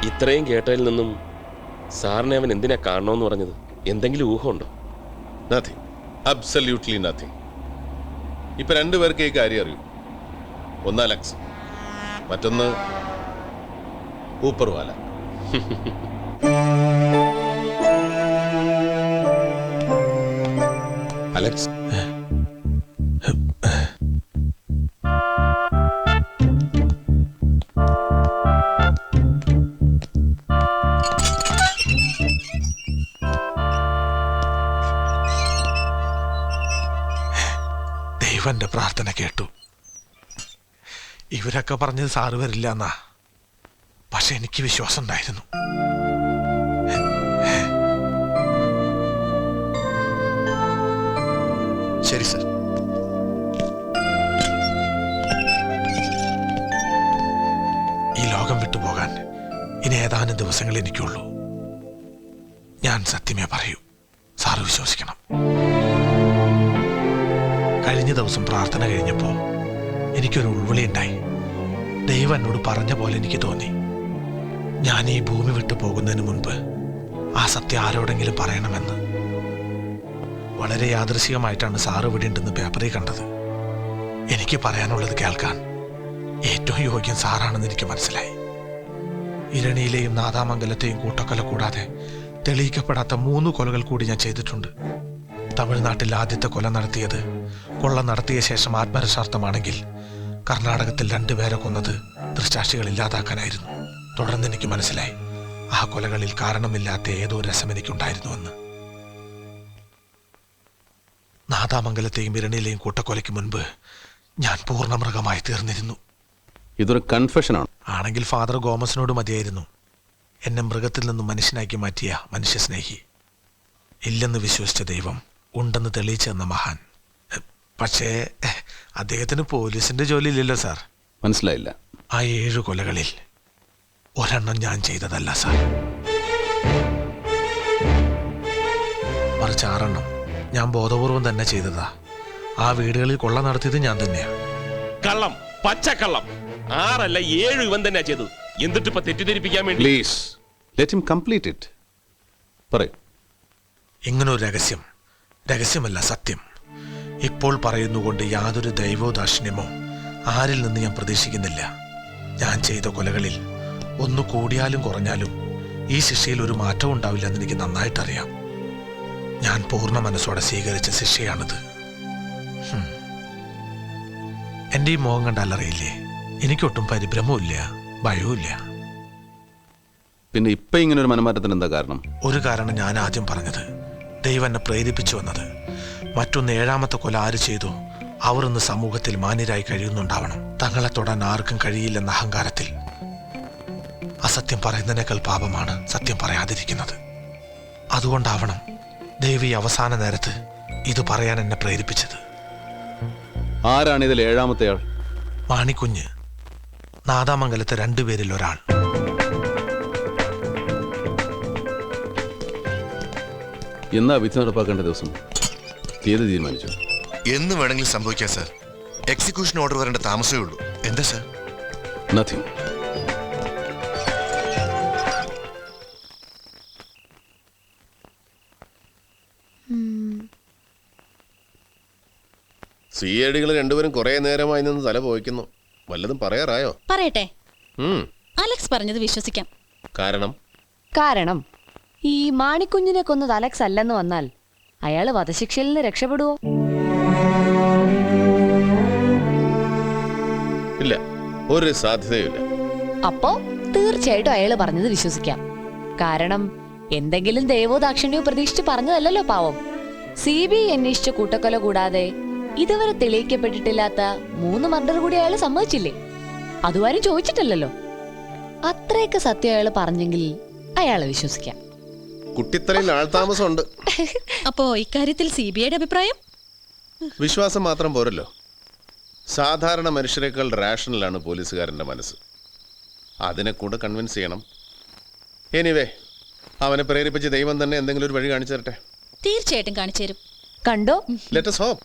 ഇത്രയും കേട്ടതിൽ നിന്നും സാറിനെ അവൻ എന്തിനാ കാണണമെന്ന് പറഞ്ഞത്? എന്തെങ്കിലും ഊഹമുണ്ടോ? Nothing, absolutely nothing. ഇപ്പൊ രണ്ടുപേർക്ക് ഈ കാര്യം അറിയൂ. ഒന്ന് അലക്സ്, മറ്റൊന്ന് ഊപ്പർവാല. അലക്സ്, ദൈവന്റെ പ്രാർത്ഥന കേട്ടു. ഇവരൊക്കെ പറഞ്ഞത് സാറ് വരില്ല എന്നാ, പക്ഷെ എനിക്ക് വിശ്വാസം ഉണ്ടായിരുന്നു. ശരി സർ. ഈ ലോകം വിട്ടുപോകാൻ ഇനി ഏതാനും ദിവസങ്ങൾ എനിക്കുള്ളൂ. ഞാൻ സത്യമേ പറയൂ, സാറ് വിശ്വസിക്കണം. കഴിഞ്ഞ ദിവസം പ്രാർത്ഥന കഴിഞ്ഞപ്പോ എനിക്കൊരു ഉൾവിളി ഉണ്ടായി. ദൈവം എന്നോട് പറഞ്ഞ പോലെ എനിക്ക് തോന്നി, ഞാൻ ഈ ഭൂമി വിട്ടു പോകുന്നതിന് മുൻപ് ആ സത്യം ആരോടെങ്കിലും പറയണമെന്ന്. വളരെ യാദൃശികമായിട്ടാണ് സാറ് ഇവിടെ ഉണ്ടെന്ന് പേപ്പറിൽ കണ്ടത്. എനിക്ക് പറയാനുള്ളത് കേൾക്കാൻ ഏറ്റവും യോഗ്യം സാറാണെന്ന് എനിക്ക് മനസ്സിലായി. ഇരണിയിലെയും നാദാമംഗലത്തെയും കൂട്ടക്കൊല കൂടാതെ തെളിയിക്കപ്പെടാത്ത 3 കൊലകൾ കൂടി ഞാൻ ചെയ്തിട്ടുണ്ട്. തമിഴ്നാട്ടിൽ ആദ്യത്തെ കൊല നടത്തിയത് കൊള്ള നടത്തിയ ശേഷം ആത്മരക്ഷാർത്ഥമാണെങ്കിൽ കർണാടകത്തിൽ 2 പേരെ കൊന്നത് ദൃക്സാക്ഷികൾ ഇല്ലാതാക്കാനായിരുന്നു. തുടർന്ന് എനിക്ക് മനസ്സിലായി, ആ കൊലകളിൽ കാരണമില്ലാത്ത ഏതോ രസം എനിക്കുണ്ടായിരുന്നുവെന്ന്. നാദാമംഗലത്തെയും ഇരണിയിലെയും കൂട്ടക്കൊലയ്ക്ക് മുൻപ് ഞാൻ പൂർണ്ണമൃഗമായി തീർന്നിരുന്നു. ഇതൊരു കൺഫെഷനാണ്. ആണെങ്കിൽ ഫാദർ ഗോമസിനോട് മതിയായിരുന്നു, എന്നെ മൃഗത്തിൽ നിന്നും മനുഷ്യനാക്കി മാറ്റിയ മനുഷ്യസ്നേഹി. ഇല്ലെന്ന് വിശ്വസിച്ച ദൈവം ഉണ്ടെന്ന് തെളിയിച്ചു തന്ന മഹാൻ. പക്ഷേ അദ്ദേഹത്തിന് പോലീസിന്റെ ജോലി ഇല്ലല്ലോ സാർ. മനസ്സിലായില്ല. ആ 7 കൊലകളിൽ ഒരെണ്ണം ഞാൻ ചെയ്തതല്ല സാർ, മറിച്ച് 6 എണ്ണം ഞാൻ ബോധപൂർവം തന്നെ ചെയ്തതാ. ആ വീടുകളിൽ കൊള്ള നടത്തിയത് ഞാൻ തന്നെയാ. കള്ളം, പച്ചക്കള്ളം. 6 അല്ല 7 ഇവൻ തന്നെയാ ചെയ്തത്. എന്നിട്ട് ഇപ്പൊ തെറ്റിദ്ധരിപ്പിക്കാൻ വേണ്ടി. Please let him complete it. പറയൂ. ഇങ്ങനൊരു രഹസ്യമല്ല, സത്യം ഇപ്പോൾ പറയുന്നുകൊണ്ട് യാതൊരു ദൈവോദാക്ഷിണ്യമോ ആരിൽ നിന്ന് ഞാൻ പ്രതീക്ഷിക്കുന്നില്ല. ഞാൻ ചെയ്ത കൊലകളിൽ ഒന്ന് കൂടിയാലും കുറഞ്ഞാലും ഈ ശിക്ഷയിൽ ഒരു മാറ്റവും ഉണ്ടാവില്ലെന്ന് എനിക്ക് നന്നായിട്ടറിയാം. ഞാൻ പൂർണ്ണ മനസ്സോടെ സ്വീകരിച്ച ശിക്ഷയാണിത്. എൻ്റെ ഈ മോഹം കണ്ടാലറിയില്ലേ, എനിക്കൊട്ടും പരിഭ്രമവും ഭയവുമില്ല. പിന്നെ ഇപ്പൊ ഇങ്ങനെ ഒരു മനമാറ്റത്തിന് എന്താ കാരണം? ഒരു കാരണം ഞാൻ ആദ്യം പറഞ്ഞത്, ദൈവം എന്നെ പ്രേരിപ്പിച്ചു വന്നത്. മറ്റൊന്ന്, 7ാമത്തെ കൊല ആര് ചെയ്തു അവർ ഇന്ന് സമൂഹത്തിൽ മാന്യരായി കഴിയുന്നുണ്ടാവണം. തങ്ങളെ തൊടാൻ ആർക്കും കഴിയില്ലെന്ന അഹങ്കാരത്തിൽ. അസത്യം പറയുന്നതിനേക്കാൾ പാപമാണ് സത്യം പറയാതിരിക്കുന്നത്. അതുകൊണ്ടാവണം ദൈവം ഈ അവസാന നേരത്ത് ഇത് പറയാൻ എന്നെ പ്രേരിപ്പിച്ചത്. ആരാണ് ഇതിൽ 7ാമത്തെ ആൾ? മാണിക്കുഞ്ഞ്, നാദാമംഗലത്തെ 2 പേരിൽ ഒരാൾ. എന്നാ വിധി നടപ്പാക്കേണ്ട ദിവസം? തീയതി തീരുമാനിച്ചു? എന്ന് വേണമെങ്കിലും സംഭവിക്കാം സാർ. എക്സിക്യൂഷൻ ഓർഡർ വരേണ്ട താമസമേ ഉള്ളൂ. എന്താ സാർ? നത്തിങ്. സിഐഡികൾ രണ്ടുപേരും കുറെ നേരമായി നിന്ന് തല പോയിക്കുന്നു. വല്ലതും പറയാറായോ? പറയട്ടെ. അലക്സ് പറഞ്ഞത് വിശ്വസിക്കാം. കാരണം ഈ മാണിക്കുഞ്ഞിനെ കൊന്നത് അലക്സ് അല്ലെന്ന് വന്നാൽ അയാള് വധശിക്ഷയിൽ നിന്ന് രക്ഷപ്പെടുവോ? ഇല്ല, ഒരു സാധ്യതയുമില്ല. അപ്പോ തീർച്ചയായിട്ടും അയാള് പറഞ്ഞത് വിശ്വസിക്കാം. കാരണം എന്തെങ്കിലും ദൈവോദാക്ഷിണ്യോ പ്രതീക്ഷിച്ച് പറഞ്ഞതല്ലോ പാവം. CBI അന്വേഷിച്ച കൂട്ടക്കൊല കൂടാതെ ഇതുവരെ തെളിയിക്കപ്പെട്ടിട്ടില്ലാത്ത 3 മർഡർ കൂടി അയാൾ സമ്മതിച്ചില്ലേ? അതുവരും ചോദിച്ചിട്ടില്ലല്ലോ. അത്രയൊക്കെ സത്യം അയാൾ പറഞ്ഞെങ്കിൽ അയാളെ വിശ്വസിക്കാം. കുട്ടിത്തലയിൽ ആൾതാമസമുണ്ട്. അപ്പോ ഇക്കാര്യത്തിൽ CBIയുടെ അഭിപ്രായം? വിശ്വാസം മാത്രം പോരല്ലോ. സാധാരണ മനുഷ്യരെക്കാൾ റാഷണലാണ് പോലീസുകാരൻ്റെ മനസ്സ്. അതിനെ കൂടെ കൺവിൻസ് ചെയ്യണം. എനിവേ, അവനെ പ്രേരിപ്പിച്ച് ദൈവം തന്നെ എന്തെങ്കിലും ഒരു വഴി കാണിച്ചു തരട്ടെ. തീർച്ചയായിട്ടും കാണിച്ചു തരും. കണ്ടോ? Let us hope.